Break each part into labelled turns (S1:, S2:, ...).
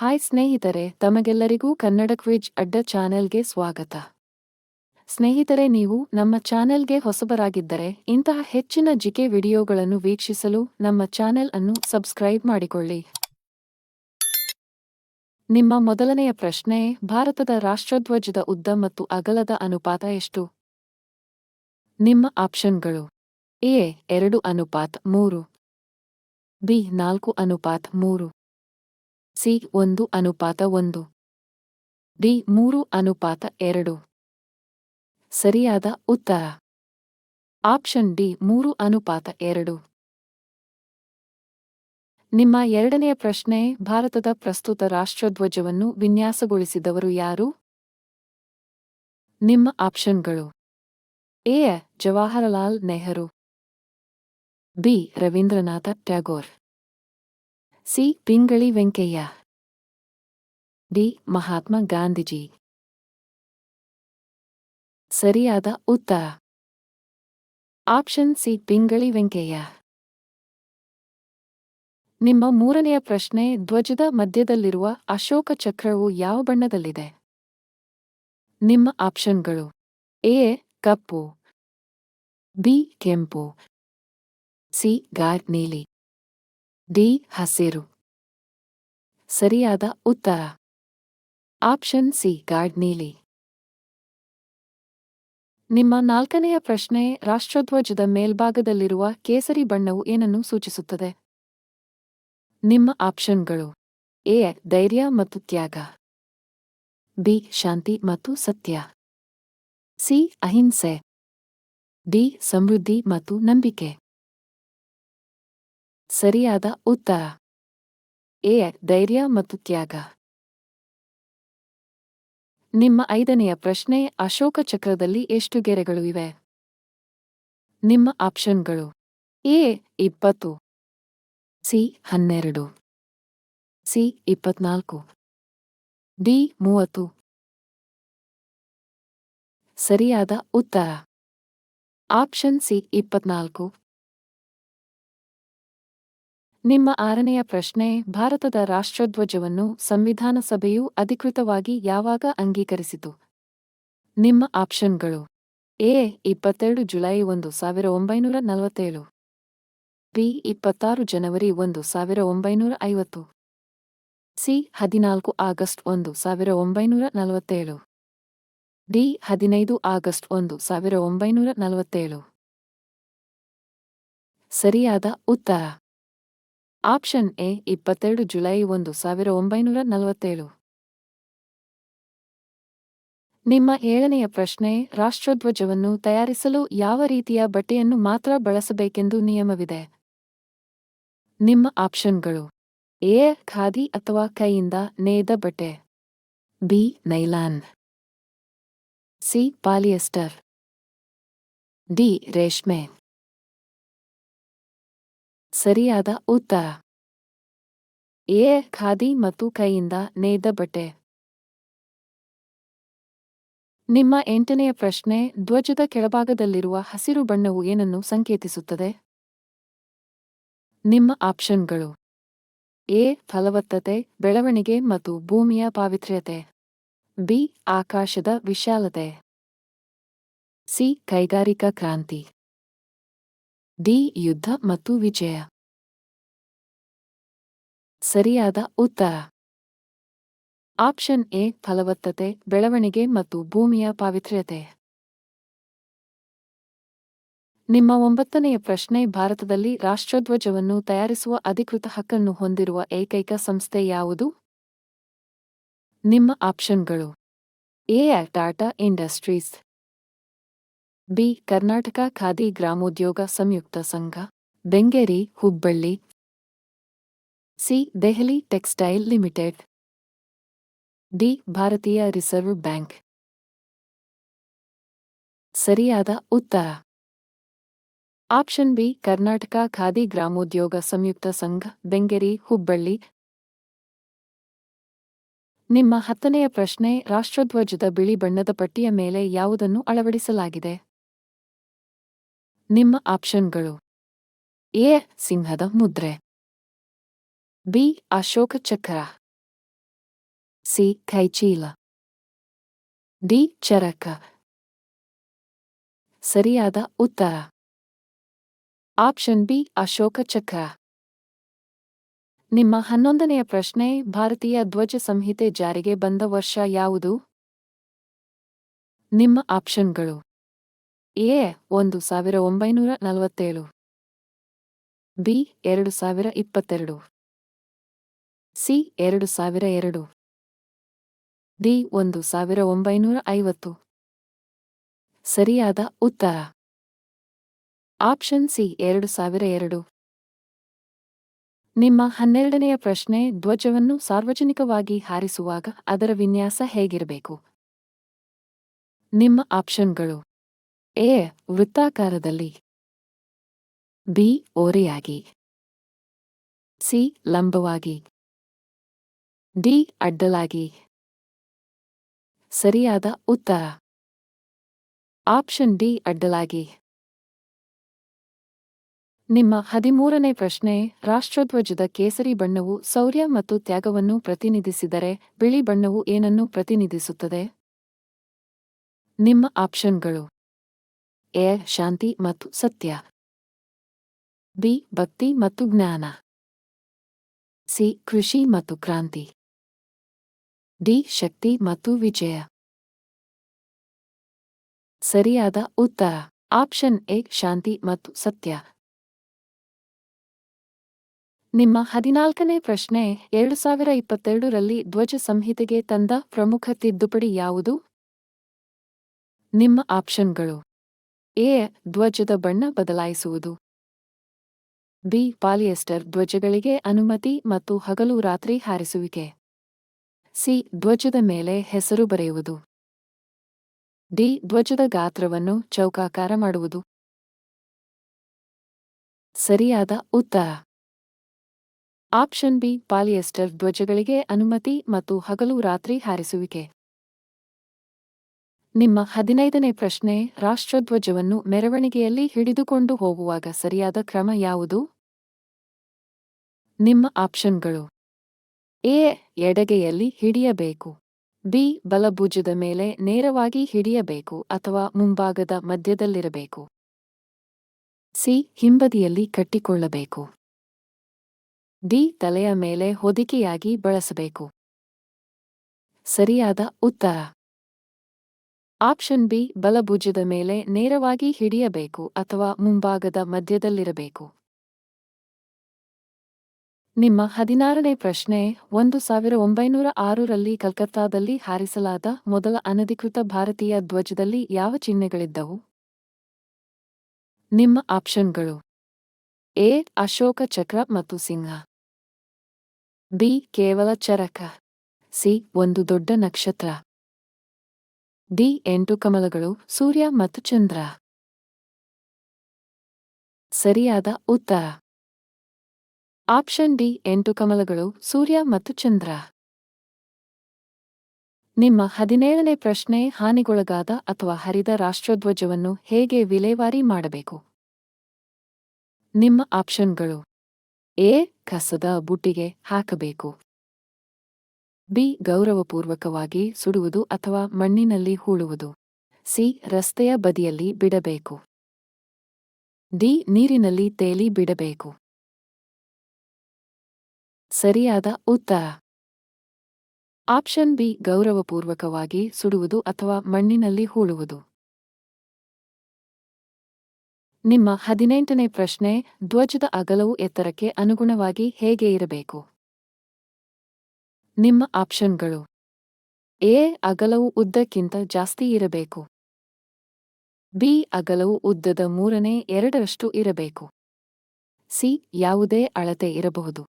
S1: Hi ಸ್ನೇಹಿತರೆ, ತಮಗೆಲ್ಲರಿಗೂ Kannada quiz ಅಡ್ಡ ಚಾನೆಲ್ಗೆ ಸ್ವಾಗತ. ಸ್ನೇಹಿತರೆ, ನೀವು ನಮ್ಮ ಚಾನೆಲ್ಗೆ ಹೊಸಬರಾಗಿದ್ದರೆ ಇಂತಹ ಹೆಚ್ಚಿನ ಜಿಕೆ ವಿಡಿಯೋಗಳನ್ನು ವೀಕ್ಷಿಸಲು ನಮ್ಮ ಚಾನೆಲ್ ಅನ್ನು ಸಬ್ಸ್ಕ್ರೈಬ್ ಮಾಡಿಕೊಳ್ಳಿ. ನಿಮ್ಮ ಮೊದಲನೆಯ ಪ್ರಶ್ನೆ: ಭಾರತದ ರಾಷ್ಟ್ರಧ್ವಜದ ಉದ್ದ ಮತ್ತು ಅಗಲದ ಅನುಪಾತ ಎಷ್ಟು? ನಿಮ್ಮ ಆಪ್ಷನ್ಗಳು: ಎ 2:3, ಬಿ 4:3, ಸಿ 1:1, ಡಿ 3:2. ಸರಿಯಾದ ಉತ್ತರ ಆಪ್ಷನ್ ಡಿ 3:2. ನಿಮ್ಮ ಎರಡನೆಯ ಪ್ರಶ್ನೆ: ಭಾರತದ ಪ್ರಸ್ತುತ ರಾಷ್ಟ್ರಧ್ವಜವನ್ನು ವಿನ್ಯಾಸಗೊಳಿಸಿದವರು ಯಾರು? ನಿಮ್ಮ ಆಪ್ಷನ್ಗಳು: A Jawaharlal Nehru, B Rabindranath Tagore, C Pingali Venkayya, D Mahatma Gandhiji. ಸರಿಯಾದ ಉತ್ತರ ಆಪ್ಷನ್ ಸಿ ಪಿಂಗಳಿ ವೆಂಕಯ್ಯ. ನಿಮ್ಮ ಮೂರನೆಯ ಪ್ರಶ್ನೆ: ಧ್ವಜದ ಮಧ್ಯದಲ್ಲಿರುವ ಅಶೋಕ ಚಕ್ರವು ಯಾವ ಬಣ್ಣದಲ್ಲಿದೆ? ನಿಮ್ಮ ಆಪ್ಷನ್ಗಳು: ಎ ಕಪ್ಪು, ಬಿ ಕೆಂಪು, ಸಿ ಗಾಢ ನೀಲಿ, ಡಿ ಹಸಿರು. ಸರಿಯಾದ ಉತ್ತರ ಆಪ್ಷನ್ ಸಿ ಗಾಢ ನೀಲಿ. ನಿಮ್ಮ ನಾಲ್ಕನೆಯ ಪ್ರಶ್ನೆ: ರಾಷ್ಟ್ರಧ್ವಜದ ಮೇಲ್ಭಾಗದಲ್ಲಿರುವ ಕೇಸರಿ ಬಣ್ಣವು ಏನನ್ನು ಸೂಚಿಸುತ್ತದೆ? ನಿಮ್ಮ ಆಪ್ಷನ್ಗಳು: ಎ ಧೈರ್ಯ ಮತ್ತು ತ್ಯಾಗ, ಬಿ ಶಾಂತಿ ಮತ್ತು ಸತ್ಯ, ಸಿ ಅಹಿಂಸೆ, ಡಿ ಸಮೃದ್ಧಿ ಮತ್ತು ನಂಬಿಕೆ. ಸರಿಯಾದ ಉತ್ತರ ಎ ಧೈರ್ಯ ಮತ್ತು ತ್ಯಾಗ. ನಿಮ್ಮ ಐದನೆಯ ಪ್ರಶ್ನೆ: ಅಶೋಕ ಚಕ್ರದಲ್ಲಿ ಎಷ್ಟು ಗೆರೆಗಳು ಇವೆ? ನಿಮ್ಮ ಆಪ್ಷನ್ಗಳು: ಎ 20, ಸಿ 12, ಸಿ 24, ಡಿ 30. ಸರಿಯಾದ ಉತ್ತರ ಆಪ್ಷನ್ ಸಿ 24. ನಿಮ್ಮ ಆರನೆಯ ಪ್ರಶ್ನೆ: ಭಾರತದ ರಾಷ್ಟ್ರಧ್ವಜವನ್ನು ಸಂವಿಧಾನ ಸಭೆಯು ಅಧಿಕೃತವಾಗಿ ಯಾವಾಗ ಅಂಗೀಕರಿಸಿತು? ನಿಮ್ಮ ಆಪ್ಷನ್ಗಳು: ಎ 22 ಜುಲೈ 1947, ಬಿ 26 ಜನವರಿ 1950, ಸಿ 14 ಆಗಸ್ಟ್ 1947, ಡಿ 15 ಆಗಸ್ಟ್ 1947. ಸರಿಯಾದ ಉತ್ತರ ಆಪ್ಷನ್ ಎ 22 ಜುಲೈ 1947. ನಿಮ್ಮ ಏಳನೆಯ ಪ್ರಶ್ನೆ: ರಾಷ್ಟ್ರಧ್ವಜವನ್ನು ತಯಾರಿಸಲು ಯಾವ ರೀತಿಯ ಬಟ್ಟೆಯನ್ನು ಮಾತ್ರ ಬಳಸಬೇಕೆಂದು ನಿಯಮವಿದೆ? ನಿಮ್ಮ ಆಪ್ಷನ್ಗಳು: ಎ ಖಾದಿ ಅಥವಾ ಕೈಯಿಂದ ನೇಯ್ದ ಬಟ್ಟೆ, B nylon, C polyester, D ರೇಷ್ಮೆ. ಸರಿಯಾದ ಉತ್ತರ ಎ ಖಾದಿ ಮತ್ತು ಕೈಯಿಂದ ನೇಯ್ದ ಬಟ್ಟೆ. ನಿಮ್ಮ ಎಂಟನೆಯ ಪ್ರಶ್ನೆ: ಧ್ವಜದ ಕೆಳಭಾಗದಲ್ಲಿರುವ ಹಸಿರು ಬಣ್ಣವು ಏನನ್ನು ಸಂಕೇತಿಸುತ್ತದೆ? ನಿಮ್ಮ ಆಪ್ಷನ್ಗಳು: ಎ ಫಲವತ್ತತೆ, ಬೆಳವಣಿಗೆ ಮತ್ತು ಭೂಮಿಯ ಪಾವಿತ್ರ್ಯತೆ, ಬಿ ಆಕಾಶದ ವಿಶಾಲತೆ, ಸಿ ಕೈಗಾರಿಕಾ ಕ್ರಾಂತಿ, ಡಿ ಯುದ್ಧ ಮತ್ತು ವಿಜಯ. ಸರಿಯಾದ ಉತ್ತರ ಆಪ್ಷನ್ ಎ ಫಲವತ್ತತೆ, ಬೆಳವಣಿಗೆ ಮತ್ತು ಭೂಮಿಯ ಪಾವಿತ್ರ್ಯತೆ. ನಿಮ್ಮ ಒಂಬತ್ತನೆಯ ಪ್ರಶ್ನೆ: ಭಾರತದಲ್ಲಿ ರಾಷ್ಟ್ರಧ್ವಜವನ್ನು ತಯಾರಿಸುವ ಅಧಿಕೃತ ಹಕ್ಕನ್ನು ಹೊಂದಿರುವ ಏಕೈಕ ಸಂಸ್ಥೆ ಯಾವುದು? ನಿಮ್ಮ ಆಪ್ಷನ್ಗಳು: A Tata industries, B Karnataka Khadi Gramodyoga Samyukta Sangha, Bengeri Hubballi, C Delhi textile limited, D Bharatiya reserve bank. ಸರಿಯಾದ ಉತ್ತರ ಆಪ್ಷನ್ ಬಿ ಕರ್ನಾಟಕ ಖಾದಿ ಗ್ರಾಮೋದ್ಯೋಗ ಸಂಯುಕ್ತ ಸಂಘ, ಬೆಂಗೇರಿ ಹುಬ್ಬಳ್ಳಿ. ನಿಮ್ಮ ಹತ್ತನೆಯ ಪ್ರಶ್ನೆ: ರಾಷ್ಟ್ರಧ್ವಜದ ಬಿಳಿ ಬಣ್ಣದ ಪಟ್ಟಿಯ ಮೇಲೆ ಯಾವುದನ್ನು ಅಳವಡಿಸಲಾಗಿದೆ? ನಿಮ್ಮ ಆಪ್ಷನ್ಗಳು: ಎ ಸಿಂಹದ ಮುದ್ರೆ, ಬಿ ಅಶೋಕ ಚಕ್ರ, ಸಿ ಕೈಚೀಲ. ಡಿ ಚರಕ. ಸರಿಯಾದ ಉತ್ತರ ಆಪ್ಷನ್ ಬಿ ಅಶೋಕ ಚಕ್ರ. ನಿಮ್ಮ 11ನೆಯ ಪ್ರಶ್ನೆ ಭಾರತೀಯ ಧ್ವಜ ಸಂಹಿತೆ ಜಾರಿಗೆ ಬಂದ ವರ್ಷ ಯಾವುದು? ನಿಮ್ಮ ಆಪ್ಷನ್ಗಳು ಎ 1947, ಬಿ 2022, ಸಿ 2002, ಡಿ 1950. ಸರಿಯಾದ ಉತ್ತರ ಆಪ್ಷನ್ ಸಿ 2002. ನಿಮ್ಮ 12ನೆಯ ಪ್ರಶ್ನೆ ಧ್ವಜವನ್ನು ಸಾರ್ವಜನಿಕವಾಗಿ ಹಾರಿಸುವಾಗ ಅದರ ವಿನ್ಯಾಸ ಹೇಗಿರಬೇಕು? ನಿಮ್ಮ ಆಪ್ಷನ್ಗಳು ಎ ವೃತ್ತಾಕಾರದಲ್ಲಿ, ಬಿ ಓರೆಯಾಗಿ, ಸಿ ಲಂಬವಾಗಿ, ಡಿ ಅಡ್ಡಲಾಗಿ. ಸರಿಯಾದ ಉತ್ತರ ಆಪ್ಷನ್ ಡಿ ಅಡ್ಡಲಾಗಿ. ನಿಮ್ಮ 13ನೇ ಪ್ರಶ್ನೆ ರಾಷ್ಟ್ರಧ್ವಜದ ಕೇಸರಿ ಬಣ್ಣವು ಶೌರ್ಯ ಮತ್ತು ತ್ಯಾಗವನ್ನು ಪ್ರತಿನಿಧಿಸಿದರೆ ಬಿಳಿ ಬಣ್ಣವು ಏನನ್ನು ಪ್ರತಿನಿಧಿಸುತ್ತದೆ? ನಿಮ್ಮ ಆಪ್ಷನ್ಗಳು ಎ ಶಾಂತಿ ಮತ್ತು ಸತ್ಯ, ಬಿ ಭಕ್ತಿ ಮತ್ತು ಜ್ಞಾನ, ಸಿ ಕೃಷಿ ಮತ್ತು ಕ್ರಾಂತಿ, ಡಿ ಶಕ್ತಿ ಮತ್ತು ವಿಜಯ. ಸರಿಯಾದ ಉತ್ತರ ಆಪ್ಷನ್ ಎ ಶಾಂತಿ ಮತ್ತು ಸತ್ಯ. ನಿಮ್ಮ 14ನೇ ಪ್ರಶ್ನೆ 2022ರಲ್ಲಿ ಧ್ವಜ ಸಂಹಿತೆಗೆ ತಂದ ಪ್ರಮುಖ ತಿದ್ದುಪಡಿ ಯಾವುದು? ನಿಮ್ಮ ಆಪ್ಷನ್ಗಳು ಎ ಧ್ವಜದ ಬಣ್ಣ ಬದಲಾಯಿಸುವುದು, ಬಿ ಪಾಲಿಯೆಸ್ಟರ್ ಧ್ವಜಗಳಿಗೆ ಅನುಮತಿ ಮತ್ತು ಹಗಲು ರಾತ್ರಿ ಹಾರಿಸುವಿಕೆ, ಸಿ ಧ್ವಜದ ಮೇಲೆ ಹೆಸರು ಬರೆಯುವುದು, ಡಿ ಧ್ವಜದ ಗಾತ್ರವನ್ನು ಚೌಕಾಕಾರ ಮಾಡುವುದು. ಸರಿಯಾದ ಉತ್ತರ ಆಪ್ಷನ್ ಬಿ ಪಾಲಿಯೆಸ್ಟರ್ ಧ್ವಜಗಳಿಗೆ ಅನುಮತಿ ಮತ್ತು ಹಗಲು ರಾತ್ರಿ ಹಾರಿಸುವಿಕೆ. ನಿಮ್ಮ 15ನೇ ಪ್ರಶ್ನೆ ರಾಷ್ಟ್ರಧ್ವಜವನ್ನು ಮೆರವಣಿಗೆಯಲ್ಲಿ ಹಿಡಿದುಕೊಂಡು ಹೋಗುವಾಗ ಸರಿಯಾದ ಕ್ರಮ ಯಾವುದು? ನಿಮ್ಮ ಆಪ್ಷನ್ಗಳು ಎ ಎಡಗೈಯಲ್ಲಿ ಹಿಡಿಯಬೇಕು, ಬಿ ಬಲಭುಜದ ಮೇಲೆ ನೇರವಾಗಿ ಹಿಡಿಯಬೇಕು ಅಥವಾ ಮುಂಭಾಗದ ಮಧ್ಯದಲ್ಲಿರಬೇಕು, ಸಿ ಹಿಂಬದಿಯಲ್ಲಿ ಕಟ್ಟಿಕೊಳ್ಳಬೇಕು, ಡಿ ತಲೆಯ ಮೇಲೆ ಹೊದಿಕೆಯಾಗಿ ಬಳಸಬೇಕು. ಸರಿಯಾದ ಉತ್ತರ ಆಪ್ಷನ್ ಬಿ ಬಲಭುಜದ ಮೇಲೆ ನೇರವಾಗಿ ಹಿಡಿಯಬೇಕು ಅಥವಾ ಮುಂಭಾಗದ ಮಧ್ಯದಲ್ಲಿರಬೇಕು. ನಿಮ್ಮ 16ನೇ ಪ್ರಶ್ನೆ 1906ರಲ್ಲಿ ಕಲ್ಕತ್ತಾದಲ್ಲಿ ಹಾರಿಸಲಾದ ಮೊದಲ ಅನಧಿಕೃತ ಭಾರತೀಯ ಧ್ವಜದಲ್ಲಿ ಯಾವ ಚಿಹ್ನೆಗಳಿದ್ದವು? ನಿಮ್ಮ ಆಪ್ಷನ್ಗಳು ಎ ಅಶೋಕ ಚಕ್ರ ಮತ್ತು ಸಿಂಹ, ಬಿ ಕೇವಲ ಚರಕ, ಸಿ ಒಂದು ದೊಡ್ಡ ನಕ್ಷತ್ರ, ಡಿ 8 ಕಮಲಗಳು ಸೂರ್ಯ ಮತ್ತು ಚಂದ್ರ. ಸರಿಯಾದ ಉತ್ತರ ಆಪ್ಷನ್ ಡಿ 8 ಕಮಲಗಳು ಸೂರ್ಯ ಮತ್ತು ಚಂದ್ರ. ನಿಮ್ಮ 17ನೇ ಪ್ರಶ್ನೆ ಹಾನಿಗೊಳಗಾದ ಅಥವಾ ಹರಿದ ರಾಷ್ಟ್ರಧ್ವಜವನ್ನು ಹೇಗೆ ವಿಲೇವಾರಿ ಮಾಡಬೇಕು? ನಿಮ್ಮ ಆಪ್ಷನ್ಗಳು ಎ ಕಸದ ಬುಟ್ಟಿಗೆ ಹಾಕಬೇಕು, ಬಿ ಗೌರವಪೂರ್ವಕವಾಗಿ ಸುಡುವುದು ಅಥವಾ ಮಣ್ಣಿನಲ್ಲಿ ಹೂಳುವುದು, ಸಿ ರಸ್ತೆಯ ಬದಿಯಲ್ಲಿ ಬಿಡಬೇಕು, ಡಿ ನೀರಿನಲ್ಲಿ ತೇಲಿ ಬಿಡಬೇಕು. ಸರಿಯಾದ ಉತ್ತರ ಆಪ್ಷನ್ ಬಿ ಗೌರವಪೂರ್ವಕವಾಗಿ ಸುಡುವುದು ಅಥವಾ ಮಣ್ಣಿನಲ್ಲಿ ಹೂಳುವುದು. ನಿಮ್ಮ 18ನೇ ಪ್ರಶ್ನೆ ಧ್ವಜದ ಅಗಲವು ಎತ್ತರಕ್ಕೆ ಅನುಗುಣವಾಗಿ ಹೇಗೆ ಇರಬೇಕು? ನಿಮ್ಮ ಆಪ್ಷನ್ಗಳು ಎ ಅಗಲವು ಉದ್ದಕ್ಕಿಂತ ಜಾಸ್ತಿ ಇರಬೇಕು, ಬಿ ಅಗಲವು ಉದ್ದದ 2/3 ಇರಬೇಕು, ಸಿ ಯಾವುದೇ ಅಳತೆ ಇರಬಹುದು,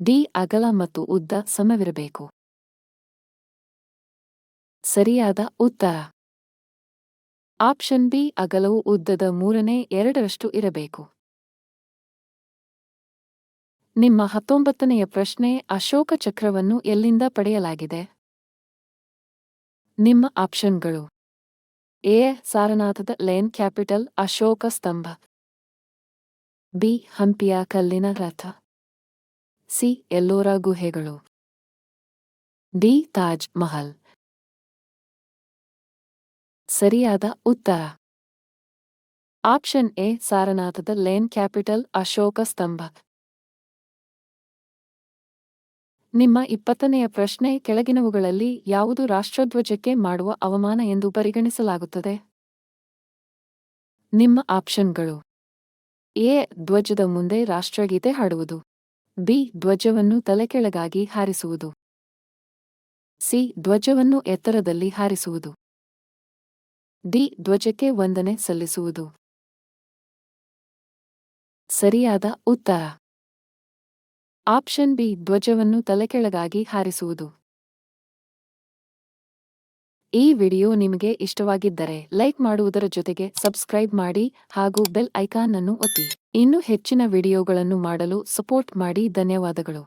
S1: ಡಿ ಅಗಲ ಮತ್ತು ಉದ್ದ ಸಮವಿರಬೇಕು. ಸರಿಯಾದ ಉತ್ತರ ಆಪ್ಷನ್ ಬಿ ಅಗಲವು ಉದ್ದದ 2/3 ಇರಬೇಕು. ನಿಮ್ಮ 19ನೆಯ ಪ್ರಶ್ನೆ ಅಶೋಕ ಚಕ್ರವನ್ನು ಎಲ್ಲಿಂದ ಪಡೆಯಲಾಗಿದೆ? ನಿಮ್ಮ ಆಪ್ಷನ್ಗಳು ಎ ಸಾರನಾಥದ ಲೇನ್ ಕ್ಯಾಪಿಟಲ್ ಅಶೋಕ ಸ್ತಂಭ, ಬಿ ಹಂಪಿಯ ಕಲ್ಲಿನ ರಥ, ಸಿ ಎಲ್ಲೋರ ಗುಹೆಗಳು, ಡಿ. ತಾಜ್ ಮಹಲ್. ಸರಿಯಾದ ಉತ್ತರ. ಆಪ್ಷನ್ ಎ ಸಾರನಾಥದ ಲೇನ್ ಕ್ಯಾಪಿಟಲ್ ಅಶೋಕ ಸ್ತಂಭ. ನಿಮ್ಮ 20ನೆಯ ಪ್ರಶ್ನೆ ಕೆಳಗಿನವುಗಳಲ್ಲಿ ಯಾವುದು ರಾಷ್ಟ್ರಧ್ವಜಕ್ಕೆ ಮಾಡುವ ಅವಮಾನ ಎಂದು ಪರಿಗಣಿಸಲಾಗುತ್ತದೆ? ನಿಮ್ಮ ಆಪ್ಷನ್ಗಳು: ಎ. ಧ್ವಜದ ಮುಂದೆ ರಾಷ್ಟ್ರಗೀತೆ ಹಾಡುವುದು. ಬಿ. ಧ್ವಜವನ್ನು ತಲೆಕೆಳಗಾಗಿ ಹಾರಿಸುವುದು. ಸಿ. ಧ್ವಜವನ್ನು ಎತ್ತರದಲ್ಲಿ ಹಾರಿಸುವುದು. ಡಿ. ಧ್ವಜಕ್ಕೆ ವಂದನೆ ಸಲ್ಲಿಸುವುದು. ಸರಿಯಾದ ಉತ್ತರ. ಆಪ್ಷನ್ ಬಿ ಧ್ವಜವನ್ನು ತಲೆಕೆಳಗಾಗಿ ಹಾರಿಸುವುದು. ಈ ವಿಡಿಯೋ ನಿಮಗೆ ಇಷ್ಟವಾಗಿದ್ದರೆ ಲೈಕ್ ಮಾಡುವುದರ ಜೊತೆಗೆ ಸಬ್ಸ್ಕ್ರೈಬ್ ಮಾಡಿ ಹಾಗೂ ಬೆಲ್ ಐಕಾನ್ ಅನ್ನು ಒತ್ತಿ. ಇನ್ನೂ ಹೆಚ್ಚಿನ ವಿಡಿಯೋಗಳನ್ನು ಮಾಡಲು ಸಪೋರ್ಟ್ ಮಾಡಿ. ಧನ್ಯವಾದಗಳು.